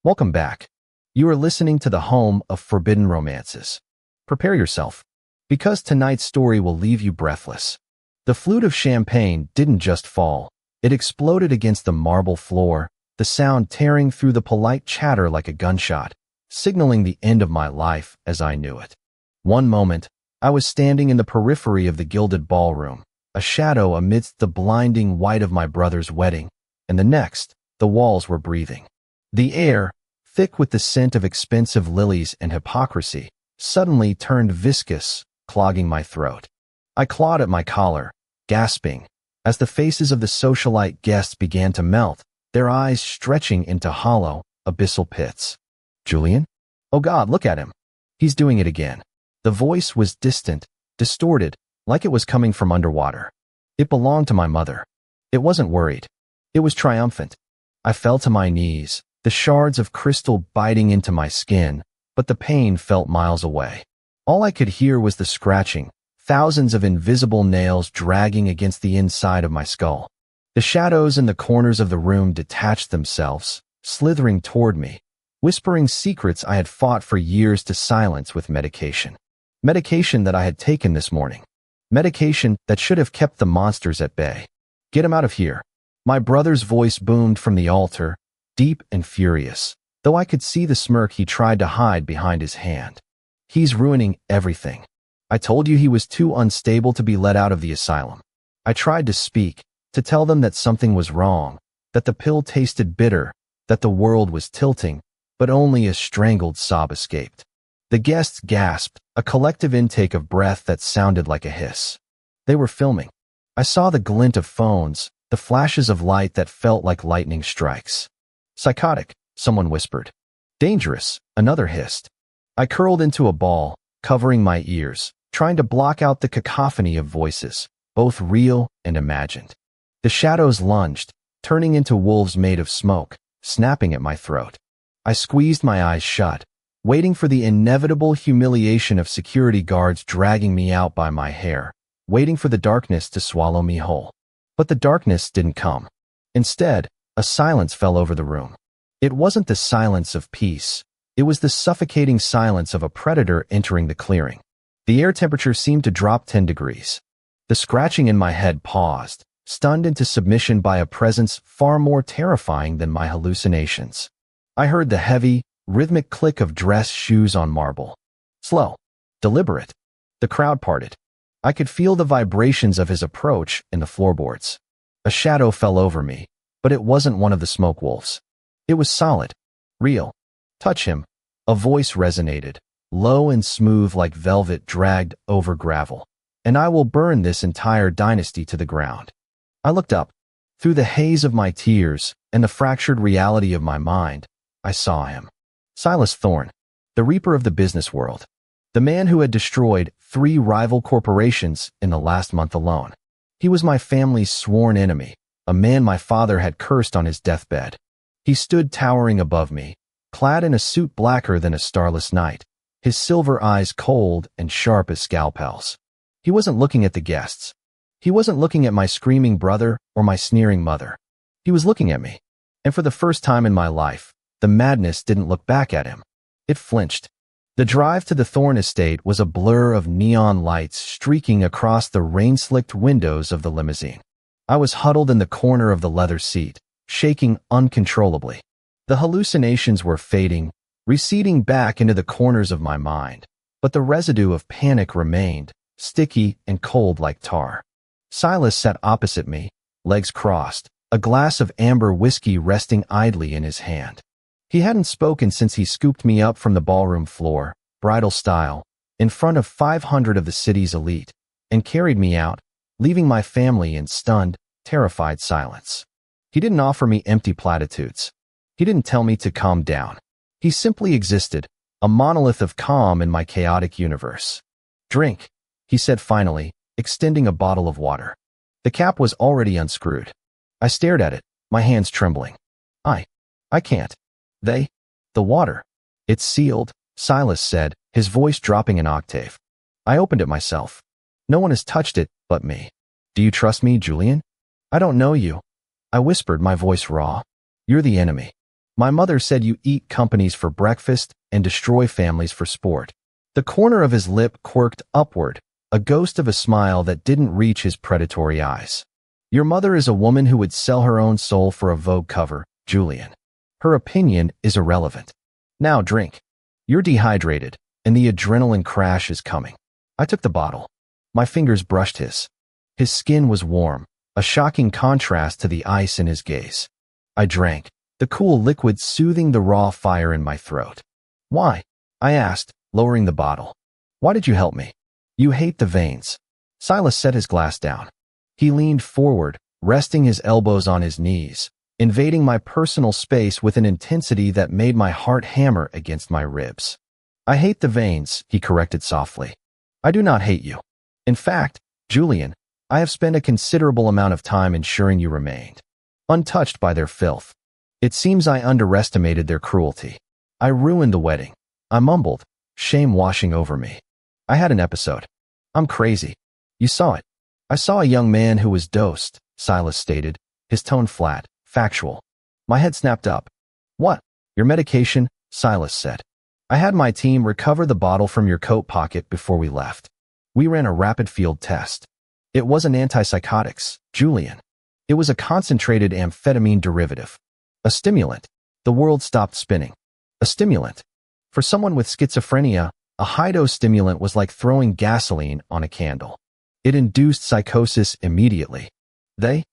Welcome back. You are listening to the home of forbidden romances. Prepare yourself, because tonight's story will leave you breathless. The flute of champagne didn't just fall. It exploded against the marble floor, the sound tearing through the polite chatter like a gunshot, signaling the end of my life as I knew it. One moment, I was standing in the periphery of the gilded ballroom, a shadow amidst the blinding white of my brother's wedding, and the next, the walls were breathing. The air, thick with the scent of expensive lilies and hypocrisy, suddenly turned viscous, clogging my throat. I clawed at my collar, gasping, as the faces of the socialite guests began to melt, their eyes stretching into hollow, abyssal pits. Julian? Oh God, look at him. He's doing it again. The voice was distant, distorted, like it was coming from underwater. It belonged to my mother. It wasn't worried. It was triumphant. I fell to my knees, the shards of crystal biting into my skin, but the pain felt miles away. All I could hear was the scratching, thousands of invisible nails dragging against the inside of my skull. The shadows in the corners of the room detached themselves, slithering toward me, whispering secrets I had fought for years to silence with medication. Medication that I had taken this morning. Medication that should have kept the monsters at bay. Get him out of here. My brother's voice boomed from the altar, deep and furious, though I could see the smirk he tried to hide behind his hand. He's ruining everything. I told you he was too unstable to be let out of the asylum. I tried to speak, to tell them that something was wrong, that the pill tasted bitter, that the world was tilting, but only a strangled sob escaped. The guests gasped, a collective intake of breath that sounded like a hiss. They were filming. I saw the glint of phones, the flashes of light that felt like lightning strikes. Psychotic, someone whispered. Dangerous, another hissed. I curled into a ball, covering my ears, trying to block out the cacophony of voices, both real and imagined. The shadows lunged, turning into wolves made of smoke, snapping at my throat. I squeezed my eyes shut, waiting for the inevitable humiliation of security guards dragging me out by my hair, waiting for the darkness to swallow me whole. But the darkness didn't come. Instead, a silence fell over the room. It wasn't the silence of peace. It was the suffocating silence of a predator entering the clearing. The air temperature seemed to drop 10 degrees. The scratching in my head paused, stunned into submission by a presence far more terrifying than my hallucinations. I heard the heavy, rhythmic click of dress shoes on marble. Slow, deliberate. The crowd parted. I could feel the vibrations of his approach in the floorboards. A shadow fell over me, but it wasn't one of the smoke wolves. It was solid, real. Touch him. A voice resonated, low and smooth like velvet dragged over gravel. And I will burn this entire dynasty to the ground. I looked up. Through the haze of my tears and the fractured reality of my mind, I saw him. Silas Thorne, the reaper of the business world. The man who had destroyed 3 rival corporations in the last month alone. He was my family's sworn enemy, a man my father had cursed on his deathbed. He stood towering above me, clad in a suit blacker than a starless night, his silver eyes cold and sharp as scalpels. He wasn't looking at the guests. He wasn't looking at my screaming brother or my sneering mother. He was looking at me. And for the first time in my life, the madness didn't look back at him. It flinched. The drive to the Thorne estate was a blur of neon lights streaking across the rain-slicked windows of the limousine. I was huddled in the corner of the leather seat, shaking uncontrollably. The hallucinations were fading, receding back into the corners of my mind, but the residue of panic remained, sticky and cold like tar. Silas sat opposite me, legs crossed, a glass of amber whiskey resting idly in his hand. He hadn't spoken since he scooped me up from the ballroom floor, bridal style, in front of 500 of the city's elite, and carried me out, leaving my family in stunned, terrified silence. He didn't offer me empty platitudes. He didn't tell me to calm down. He simply existed, a monolith of calm in my chaotic universe. Drink, he said finally, extending a bottle of water. The cap was already unscrewed. I stared at it, my hands trembling. I can't. The water. It's sealed, Silas said, his voice dropping an octave. I opened it myself. No one has touched it but me. Do you trust me, Julian? I don't know you. I whispered, my voice raw. You're the enemy. My mother said you eat companies for breakfast and destroy families for sport. The corner of his lip quirked upward, a ghost of a smile that didn't reach his predatory eyes. Your mother is a woman who would sell her own soul for a Vogue cover, Julian. Her opinion is irrelevant. Now drink. You're dehydrated, and the adrenaline crash is coming. I took the bottle. My fingers brushed his. His skin was warm, a shocking contrast to the ice in his gaze. I drank, the cool liquid soothing the raw fire in my throat. Why? I asked, lowering the bottle. Why did you help me? You hate the veins. Silas set his glass down. He leaned forward, resting his elbows on his knees, invading my personal space with an intensity that made my heart hammer against my ribs. I hate the veins, he corrected softly. I do not hate you. In fact, Julian, I have spent a considerable amount of time ensuring you remained untouched by their filth. It seems I underestimated their cruelty. I ruined the wedding. I mumbled, shame washing over me. I had an episode. I'm crazy. You saw it. I saw a young man who was dosed, Silas stated, his tone flat, factual. My head snapped up. What? Your medication? Silas said. I had my team recover the bottle from your coat pocket before we left. We ran a rapid field test. It wasn't antipsychotics, Julian. It was a concentrated amphetamine derivative. A stimulant. The world stopped spinning. A stimulant. For someone with schizophrenia, a high-dose stimulant was like throwing gasoline on a candle. It induced psychosis immediately. They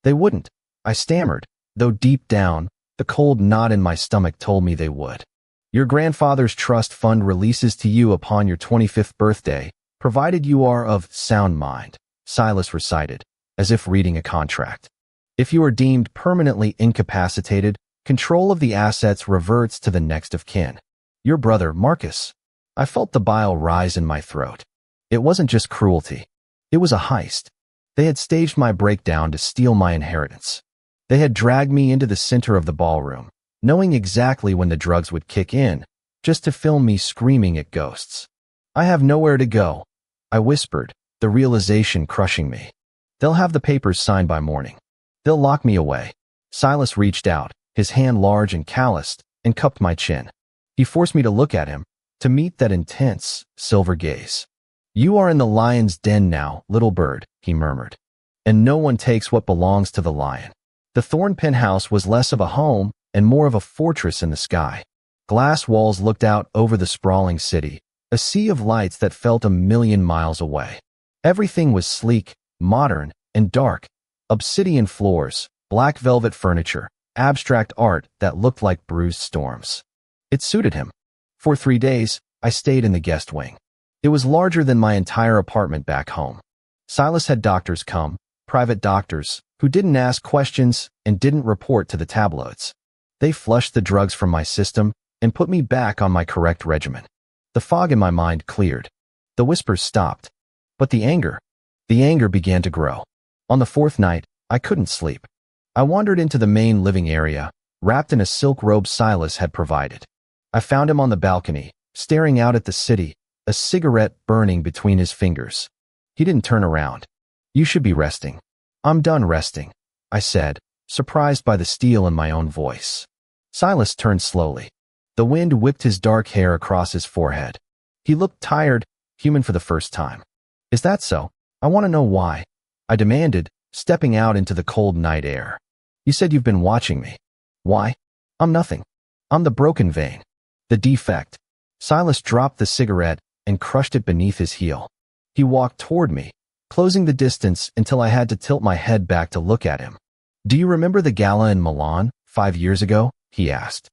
wouldn't. I stammered, though deep down, the cold knot in my stomach told me they would. Your grandfather's trust fund releases to you upon your 25th birthday, provided you are of sound mind, Silas recited, as if reading a contract. If you are deemed permanently incapacitated, control of the assets reverts to the next of kin. Your brother, Marcus. I felt the bile rise in my throat. It wasn't just cruelty. It was a heist. They had staged my breakdown to steal my inheritance. They had dragged me into the center of the ballroom, knowing exactly when the drugs would kick in, just to film me screaming at ghosts. I have nowhere to go, I whispered, the realization crushing me. They'll have the papers signed by morning. They'll lock me away. Silas reached out, his hand large and calloused, and cupped my chin. He forced me to look at him, to meet that intense, silver gaze. You are in the lion's den now, little bird, he murmured. And no one takes what belongs to the lion. The Thorn penthouse was less of a home and more of a fortress in the sky. Glass walls looked out over the sprawling city, a sea of lights that felt a million miles away. Everything was sleek, modern, and dark. Obsidian floors, black velvet furniture, abstract art that looked like bruised storms. It suited him. For 3 days, I stayed in the guest wing. It was larger than my entire apartment back home. Silas had doctors come, private doctors, who didn't ask questions and didn't report to the tabloids. They flushed the drugs from my system and put me back on my correct regimen. The fog in my mind cleared. The whispers stopped. But the anger began to grow. On the 4th night, I couldn't sleep. I wandered into the main living area, wrapped in a silk robe Silas had provided. I found him on the balcony, staring out at the city, a cigarette burning between his fingers. He didn't turn around. You should be resting. I'm done resting, I said, surprised by the steel in my own voice. Silas turned slowly. The wind whipped his dark hair across his forehead. He looked tired, human for the first time. Is that so? I want to know why, I demanded, stepping out into the cold night air. You said you've been watching me. Why? I'm nothing. I'm the broken vein. The defect. Silas dropped the cigarette and crushed it beneath his heel. He walked toward me, closing the distance until I had to tilt my head back to look at him. Do you remember the gala in Milan, 5 years ago? He asked.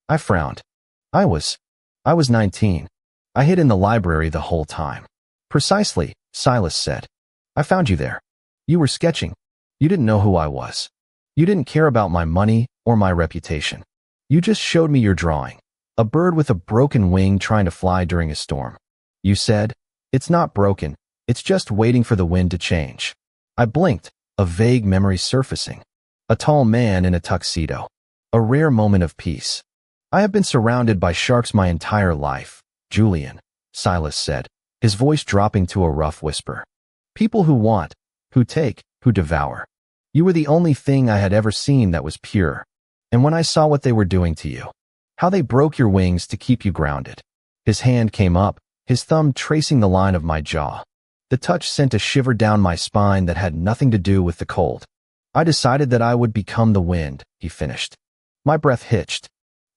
I frowned. I was 19. I hid in the library the whole time. Precisely, Silas said. I found you there. You were sketching. You didn't know who I was. You didn't care about my money or my reputation. You just showed me your drawing. A bird with a broken wing trying to fly during a storm. You said, it's not broken, it's just waiting for the wind to change. I blinked, a vague memory surfacing. A tall man in a tuxedo. A rare moment of peace. I have been surrounded by sharks my entire life, Julian, Silas said, his voice dropping to a rough whisper. People who want, who take, who devour. You were the only thing I had ever seen that was pure. And when I saw what they were doing to you, how they broke your wings to keep you grounded. His hand came up, his thumb tracing the line of my jaw. The touch sent a shiver down my spine that had nothing to do with the cold. I decided that I would become the wind, he finished. My breath hitched.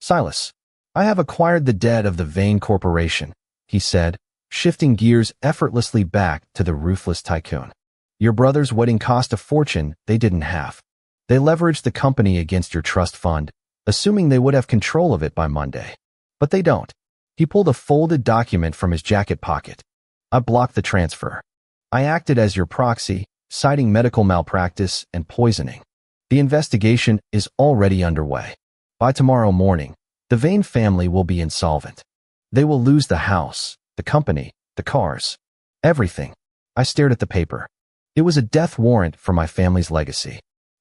Silas, I have acquired the debt of the Vane Corporation, he said, shifting gears effortlessly back to the ruthless tycoon. Your brother's wedding cost a fortune they didn't have. They leveraged the company against your trust fund, assuming they would have control of it by Monday. But they don't. He pulled a folded document from his jacket pocket. I blocked the transfer. I acted as your proxy, citing medical malpractice and poisoning. The investigation is already underway. By tomorrow morning, the Vane family will be insolvent. They will lose the house, the company, the cars, everything. I stared at the paper. It was a death warrant for my family's legacy.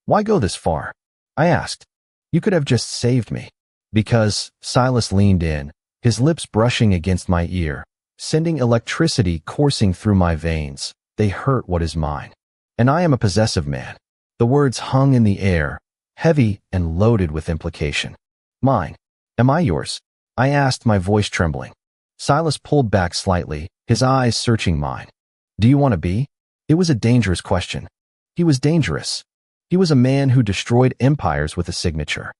Why go this far? I asked. You could have just saved me. Because, Silas leaned in, his lips brushing against my ear, sending electricity coursing through my veins. They hurt what is mine. And I am a possessive man. The words hung in the air, heavy and loaded with implication. Mine. Am I yours? I asked, my voice trembling. Silas pulled back slightly, his eyes searching mine. Do you want to be? It was a dangerous question. He was dangerous. He was a man who destroyed empires with a signature.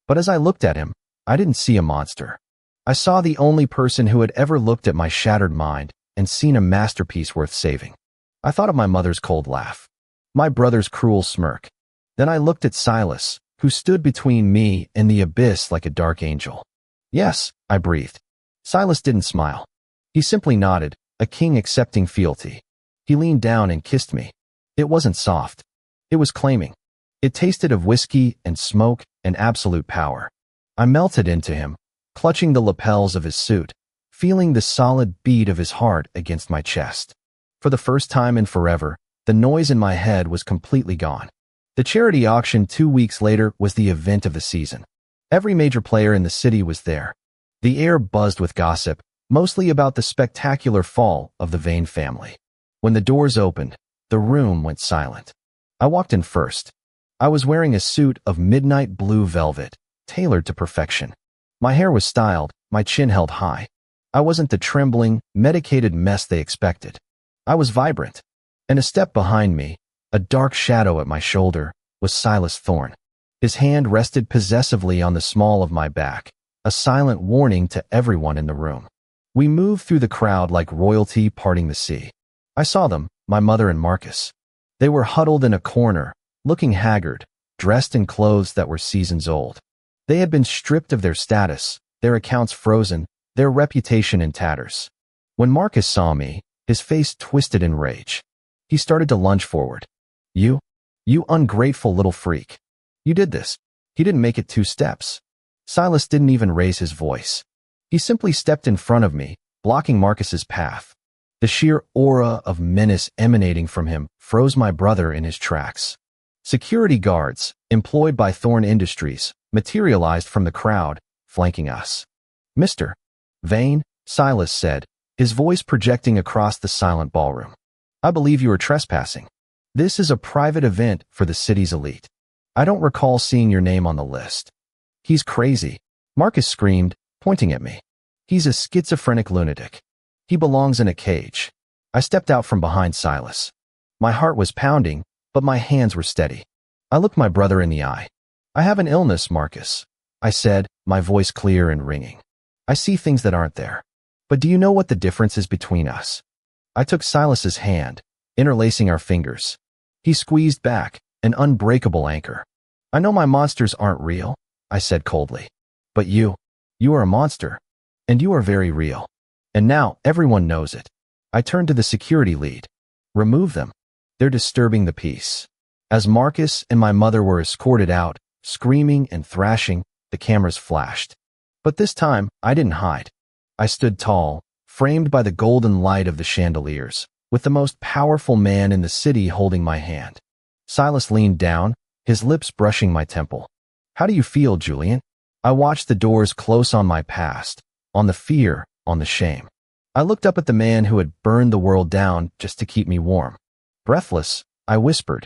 But as I looked at him, I didn't see a monster. I saw the only person who had ever looked at my shattered mind and seen a masterpiece worth saving. I thought of my mother's cold laugh, my brother's cruel smirk. Then I looked at Silas, who stood between me and the abyss like a dark angel. Yes, I breathed. Silas didn't smile. He simply nodded, a king accepting fealty. He leaned down and kissed me. It wasn't soft. It was claiming. It tasted of whiskey and smoke and absolute power. I melted into him, clutching the lapels of his suit, feeling the solid beat of his heart against my chest. For the first time in forever, the noise in my head was completely gone. The charity auction 2 weeks later was the event of the season. Every major player in the city was there. The air buzzed with gossip, mostly about the spectacular fall of the Vane family. When the doors opened, the room went silent. I walked in first. I was wearing a suit of midnight blue velvet, tailored to perfection. My hair was styled, my chin held high. I wasn't the trembling, medicated mess they expected. I was vibrant. And a step behind me, a dark shadow at my shoulder, was Silas Thorne. His hand rested possessively on the small of my back, a silent warning to everyone in the room. We moved through the crowd like royalty parting the sea. I saw them, my mother and Marcus. They were huddled in a corner, looking haggard, dressed in clothes that were seasons old. They had been stripped of their status, their accounts frozen, their reputation in tatters. When Marcus saw me, his face twisted in rage. He started to lunge forward. You ungrateful little freak. You did this. He didn't make it 2 steps. Silas didn't even raise his voice. He simply stepped in front of me, blocking Marcus's path. The sheer aura of menace emanating from him froze my brother in his tracks. Security guards, employed by Thorne Industries, materialized from the crowd, flanking us. Mr. Vane, Silas said, his voice projecting across the silent ballroom. I believe you are trespassing. This is a private event for the city's elite. I don't recall seeing your name on the list. He's crazy, Marcus screamed, pointing at me. He's a schizophrenic lunatic. He belongs in a cage. I stepped out from behind Silas. My heart was pounding, but my hands were steady. I looked my brother in the eye. I have an illness, Marcus, I said, my voice clear and ringing. I see things that aren't there. But do you know what the difference is between us? I took Silas's hand, interlacing our fingers. He squeezed back, an unbreakable anchor. I know my monsters aren't real, I said coldly. But you are a monster. And you are very real. And now everyone knows it. I turned to the security lead. Remove them. They're disturbing the peace. As Marcus and my mother were escorted out, screaming and thrashing, the cameras flashed. But this time, I didn't hide. I stood tall, framed by the golden light of the chandeliers, with the most powerful man in the city holding my hand. Silas leaned down, his lips brushing my temple. How do you feel, Julian? I watched the doors close on my past, on the fear, on the shame. I looked up at the man who had burned the world down just to keep me warm. Breathless, I whispered.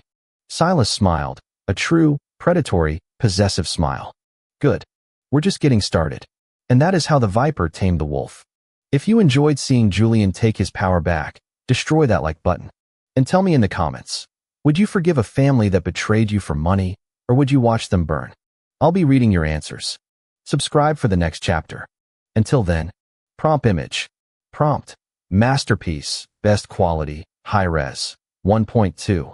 Silas smiled, a true, predatory, possessive smile. Good. We're just getting started. And that is how the viper tamed the wolf. If you enjoyed seeing Julian take his power back, destroy that like button. And tell me in the comments, would you forgive a family that betrayed you for money, or would you watch them burn? I'll be reading your answers. Subscribe for the next chapter. Until then, prompt image. Prompt. Masterpiece, best quality, high-res, 1.2.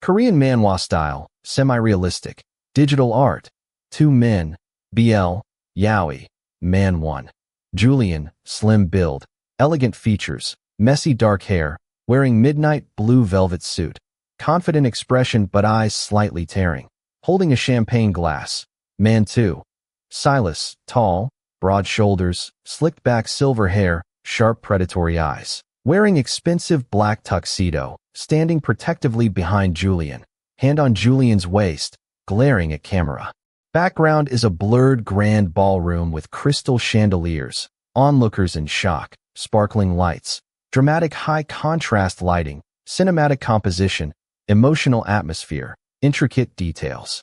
Korean manhwa style, semi-realistic, digital art. 2 men, BL, Yaoi, Man 1. Julian, slim build, elegant features, messy dark hair, wearing midnight blue velvet suit, confident expression but eyes slightly tearing, holding a champagne glass. Man 2. Silas, tall, broad shoulders, slicked back silver hair, sharp predatory eyes, wearing expensive black tuxedo, standing protectively behind Julian, hand on Julian's waist, glaring at camera. Background is a blurred grand ballroom with crystal chandeliers, onlookers in shock, sparkling lights, dramatic high-contrast lighting, cinematic composition, emotional atmosphere, intricate details.